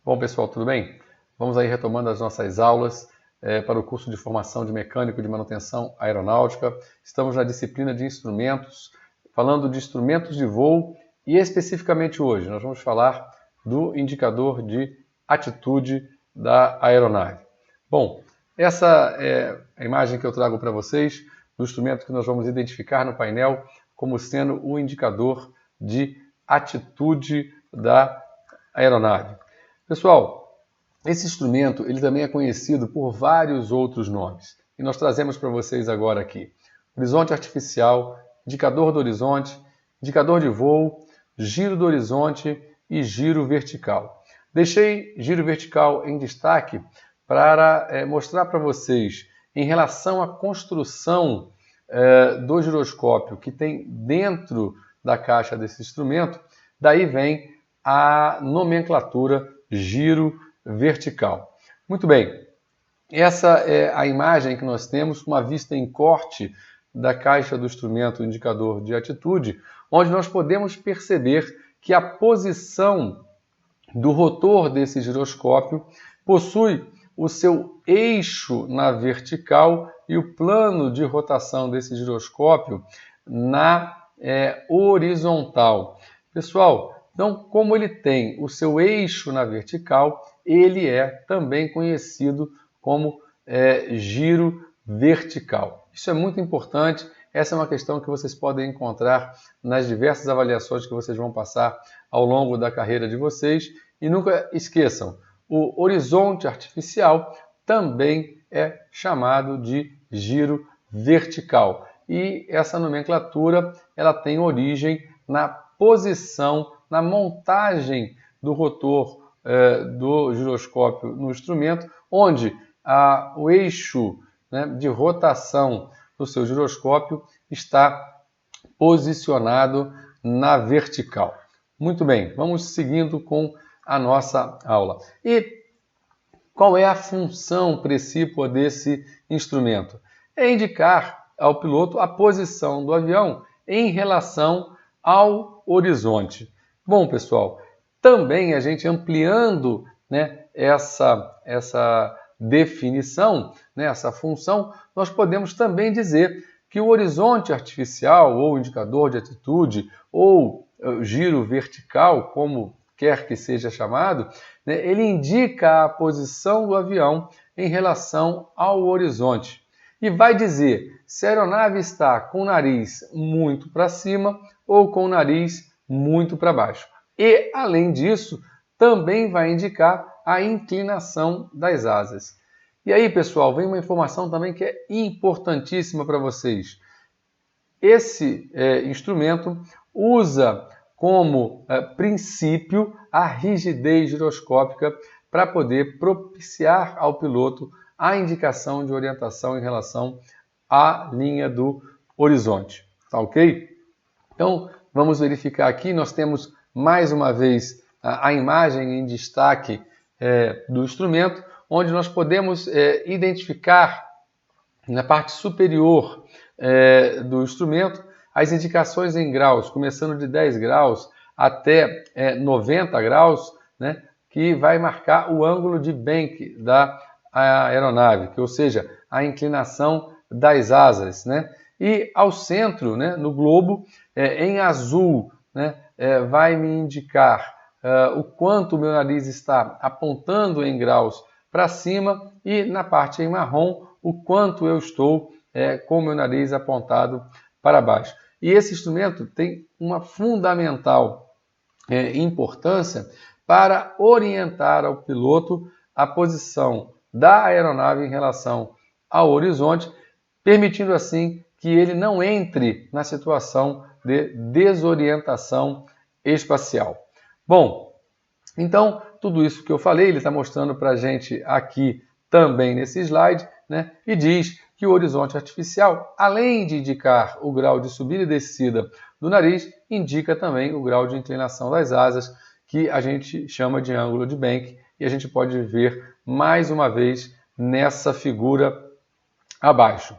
Bom, pessoal, tudo bem? Vamos aí retomando as nossas aulas para o curso de formação de mecânico de manutenção aeronáutica. Estamos na disciplina de instrumentos, falando de instrumentos de voo e especificamente hoje nós vamos falar do indicador de atitude da aeronave. Bom, essa é a imagem que eu trago para vocês do instrumento que nós vamos identificar no painel como sendo o indicador de atitude da aeronave. Pessoal, esse instrumento ele também é conhecido por vários outros nomes e nós trazemos para vocês agora aqui: horizonte artificial, indicador do horizonte, indicador de voo, giro do horizonte e giro vertical. Deixei giro vertical em destaque para mostrar para vocês em relação à construção do giroscópio que tem dentro da caixa desse instrumento. Daí vem a nomenclatura giro vertical. Muito bem, essa é a imagem que nós temos, uma vista em corte da caixa do instrumento indicador de atitude, onde nós podemos perceber que a posição do rotor desse giroscópio possui o seu eixo na vertical e o plano de rotação desse giroscópio na horizontal. Pessoal, então, como ele tem o seu eixo na vertical, ele é também conhecido como giro vertical. Isso é muito importante. Essa é uma questão que vocês podem encontrar nas diversas avaliações que vocês vão passar ao longo da carreira de vocês. E nunca esqueçam, o horizonte artificial também é chamado de giro vertical. E essa nomenclatura ela tem origem na posição, na montagem do rotor do giroscópio no instrumento, onde o eixo de rotação do seu giroscópio está posicionado na vertical. Muito bem, vamos seguindo com a nossa aula. E qual é a função precípua desse instrumento? É indicar ao piloto a posição do avião em relação ao horizonte. Bom, pessoal, também a gente ampliando essa definição, essa função, nós podemos também dizer que o horizonte artificial, ou indicador de atitude, ou giro vertical, como quer que seja chamado, ele indica a posição do avião em relação ao horizonte e vai dizer se a aeronave está com o nariz muito para cima ou com o nariz muito para baixo. E, além disso, também vai indicar a inclinação das asas. E aí, pessoal, vem uma informação também que é importantíssima para vocês. Esse instrumento usa como princípio a rigidez giroscópica para poder propiciar ao piloto a indicação de orientação em relação à linha do horizonte. Tá ok? Então, vamos verificar aqui, nós temos mais uma vez a imagem em destaque do instrumento, onde nós podemos identificar na parte superior do instrumento as indicações em graus, começando de 10 graus até 90 graus, que vai marcar o ângulo de bank da aeronave, ou seja, a inclinação das asas. E ao centro, no globo, em azul, vai me indicar o quanto o meu nariz está apontando em graus para cima, e na parte em marrom, o quanto eu estou com o meu nariz apontado para baixo. E esse instrumento tem uma fundamental importância para orientar ao piloto a posição da aeronave em relação ao horizonte, permitindo assim que ele não entre na situação de desorientação espacial. Bom, então tudo isso que eu falei, ele está mostrando para a gente aqui também nesse slide, e diz que o horizonte artificial, além de indicar o grau de subida e descida do nariz, indica também o grau de inclinação das asas, que a gente chama de ângulo de bank, e a gente pode ver mais uma vez nessa figura abaixo.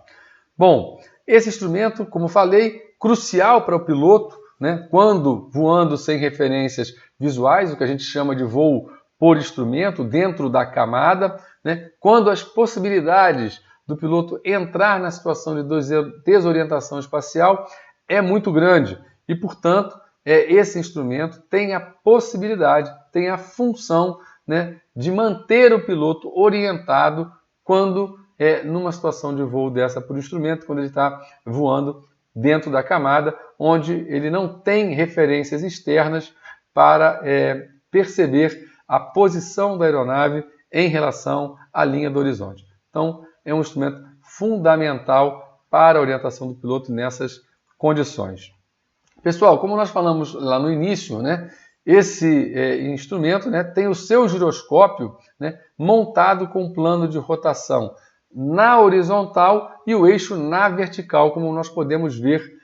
Bom, esse instrumento, como falei, crucial para o piloto, quando voando sem referências visuais, o que a gente chama de voo por instrumento dentro da camada, né, quando as possibilidades do piloto entrar na situação de desorientação espacial é muito grande e, portanto, esse instrumento tem a possibilidade, tem a função, né, de manter o piloto orientado quando numa situação de voo dessa por instrumento, quando ele está voando dentro da camada, onde ele não tem referências externas para perceber a posição da aeronave em relação à linha do horizonte. Então, é um instrumento fundamental para a orientação do piloto nessas condições. Pessoal, como nós falamos lá no início, né, esse instrumento, né, tem o seu giroscópio, né, montado com plano de rotação na horizontal e o eixo na vertical, como nós podemos ver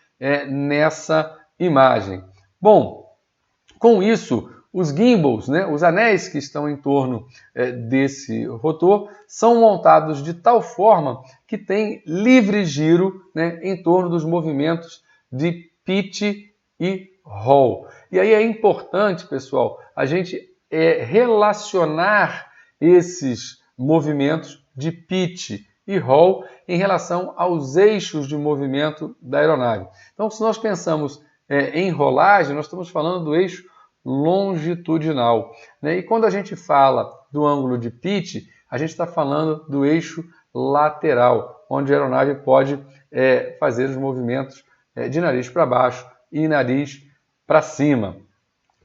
nessa imagem. Bom, com isso, os gimbals, né, os anéis que estão em torno desse rotor, são montados de tal forma que tem livre giro, né, em torno dos movimentos de pitch e roll. E aí é importante, pessoal, a gente relacionar esses movimentos de pitch e roll em relação aos eixos de movimento da aeronave. Então, se nós pensamos em rolagem, nós estamos falando do eixo longitudinal, né? E quando a gente fala do ângulo de pitch, a gente está falando do eixo lateral, onde a aeronave pode fazer os movimentos de nariz para baixo e nariz para cima.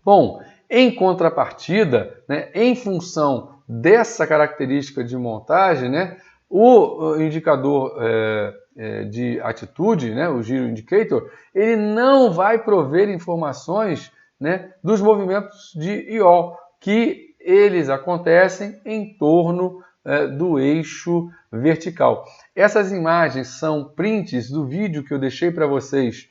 Bom, em contrapartida, né, em função dessa característica de montagem, né, o indicador de atitude, né, o Gyro Indicator, ele não vai prover informações, né, dos movimentos de yaw, que eles acontecem em torno do eixo vertical. Essas imagens são prints do vídeo que eu deixei para vocês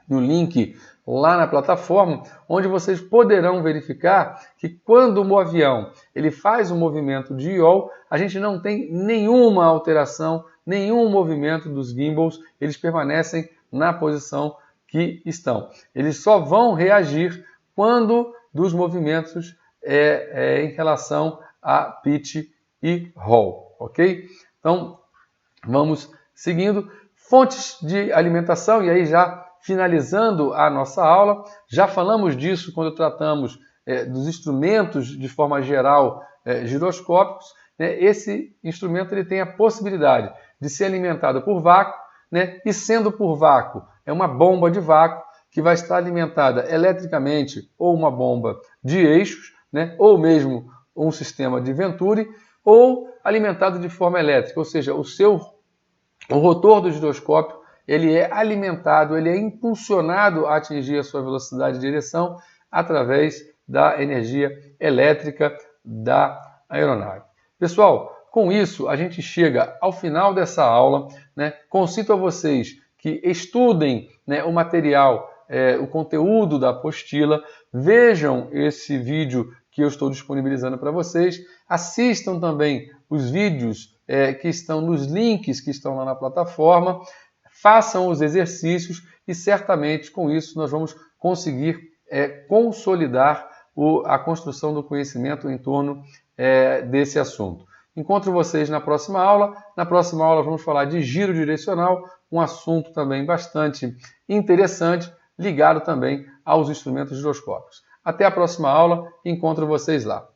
no link lá na plataforma, onde vocês poderão verificar que quando o avião ele faz um movimento de yaw, a gente não tem nenhuma alteração, nenhum movimento dos gimbals, eles permanecem na posição que estão. Eles só vão reagir quando dos movimentos em relação a pitch e roll, ok? Então, vamos seguindo. Fontes de alimentação, e aí já finalizando a nossa aula, já falamos disso quando tratamos dos instrumentos de forma geral giroscópicos, né? Esse instrumento ele tem a possibilidade de ser alimentado por vácuo, né? E sendo por vácuo, é uma bomba de vácuo que vai estar alimentada eletricamente ou uma bomba de eixos, né? Ou mesmo um sistema de Venturi, ou alimentado de forma elétrica, ou seja, o rotor do giroscópio ele é alimentado, ele é impulsionado a atingir a sua velocidade de direção através da energia elétrica da aeronave. Pessoal, com isso a gente chega ao final dessa aula, né? Concito a vocês que estudem, né, o material, o conteúdo da apostila, vejam esse vídeo que eu estou disponibilizando para vocês, assistam também os vídeos que estão nos links que estão lá na plataforma, façam os exercícios e certamente com isso nós vamos conseguir consolidar a construção do conhecimento em torno desse assunto. Encontro vocês na próxima aula. Na próxima aula vamos falar de giro direcional, um assunto também bastante interessante, ligado também aos instrumentos giroscópicos. Até a próxima aula, encontro vocês lá.